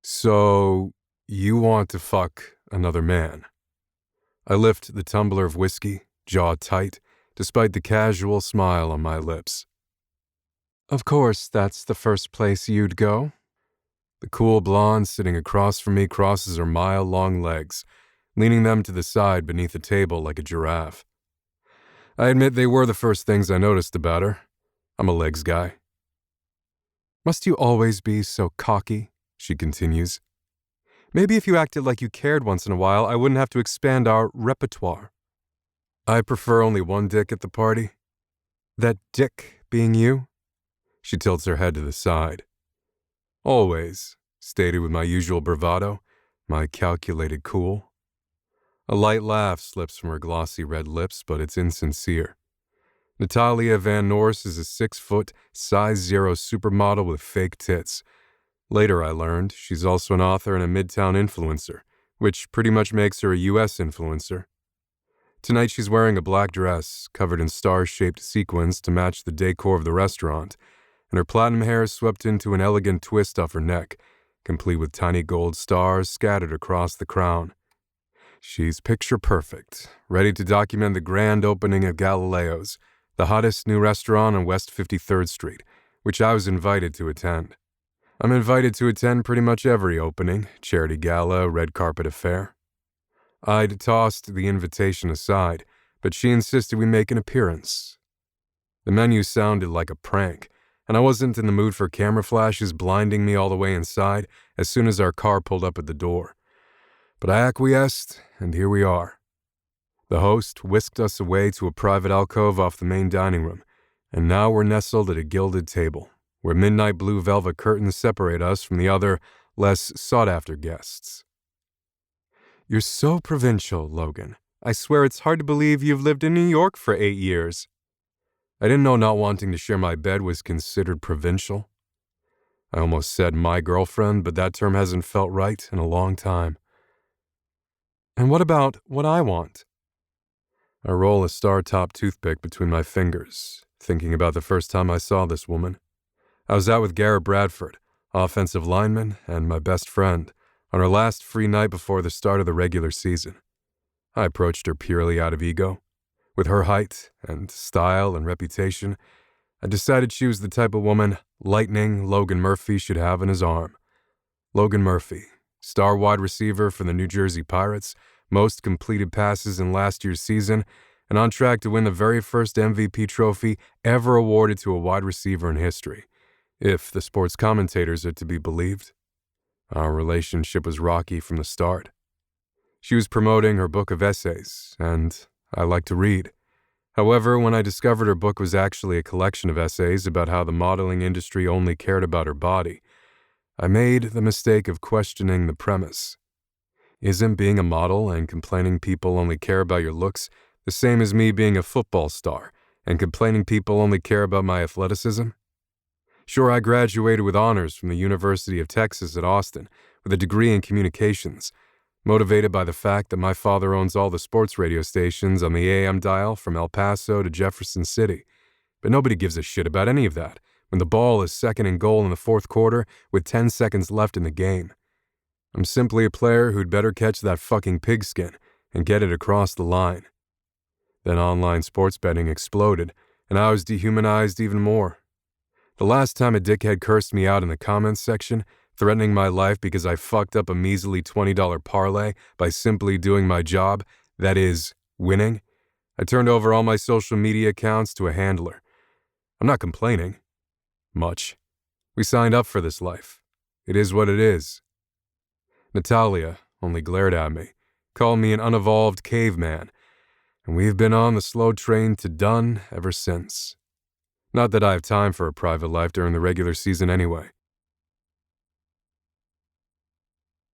So, you want to fuck another man? I lift the tumbler of whiskey, jaw tight, despite the casual smile on my lips. Of course, that's the first place you'd go. The cool blonde sitting across from me crosses her mile-long legs, leaning them to the side beneath the table like a giraffe. I admit they were the first things I noticed about her. I'm a legs guy. Must you always be so cocky? She continues. Maybe if you acted like you cared once in a while, I wouldn't have to expand our repertoire. I prefer only one dick at the party. That dick being you? She tilts her head to the side. Always, stated with my usual bravado, my calculated cool. A light laugh slips from her glossy red lips, but it's insincere. Natalia Van Norse is a 6-foot, size 0 supermodel with fake tits. Later I learned she's also an author and a Midtown influencer, which pretty much makes her a U.S. influencer. Tonight she's wearing a black dress covered in star-shaped sequins to match the decor of the restaurant, and her platinum hair swept into an elegant twist off her neck, complete with tiny gold stars scattered across the crown. She's picture perfect, ready to document the grand opening of Galileo's, the hottest new restaurant on West 53rd Street, which I was invited to attend. I'm invited to attend pretty much every opening, charity gala, red carpet affair. I'd tossed the invitation aside, but she insisted we make an appearance. The menu sounded like a prank, and I wasn't in the mood for camera flashes blinding me all the way inside as soon as our car pulled up at the door. But I acquiesced, and here we are. The host whisked us away to a private alcove off the main dining room, and now we're nestled at a gilded table, where midnight blue velvet curtains separate us from the other, less sought-after guests. You're so provincial, Logan. I swear it's hard to believe you've lived in New York for 8 years. I didn't know not wanting to share my bed was considered provincial. I almost said my girlfriend, but that term hasn't felt right in a long time. And what about what I want? I roll a star-topped toothpick between my fingers, thinking about the first time I saw this woman. I was out with Garrett Bradford, offensive lineman, and my best friend, on our last free night before the start of the regular season. I approached her purely out of ego. With her height and style and reputation, I decided she was the type of woman Lightning Logan Murphy should have in his arm. Logan Murphy, star wide receiver for the New Jersey Pirates, most completed passes in last year's season, and on track to win the very first MVP trophy ever awarded to a wide receiver in history, if the sports commentators are to be believed. Our relationship was rocky from the start. She was promoting her book of essays, and I like to read. However, when I discovered her book was actually a collection of essays about how the modeling industry only cared about her body, I made the mistake of questioning the premise. Isn't being a model and complaining people only care about your looks the same as me being a football star and complaining people only care about my athleticism? Sure, I graduated with honors from the University of Texas at Austin with a degree in communications, motivated by the fact that my father owns all the sports radio stations on the AM dial from El Paso to Jefferson City. But nobody gives a shit about any of that when the ball is second and goal in the fourth quarter with 10 seconds left in the game. I'm simply a player who'd better catch that fucking pigskin and get it across the line. Then online sports betting exploded, and I was dehumanized even more. The last time a dickhead cursed me out in the comments section, threatening my life because I fucked up a measly $20 parlay by simply doing my job, that is, winning, I turned over all my social media accounts to a handler. I'm not complaining. Much. We signed up for this life. It is what it is. Natalia only glared at me, called me an unevolved caveman, and we've been on the slow train to done ever since. Not that I have time for a private life during the regular season anyway.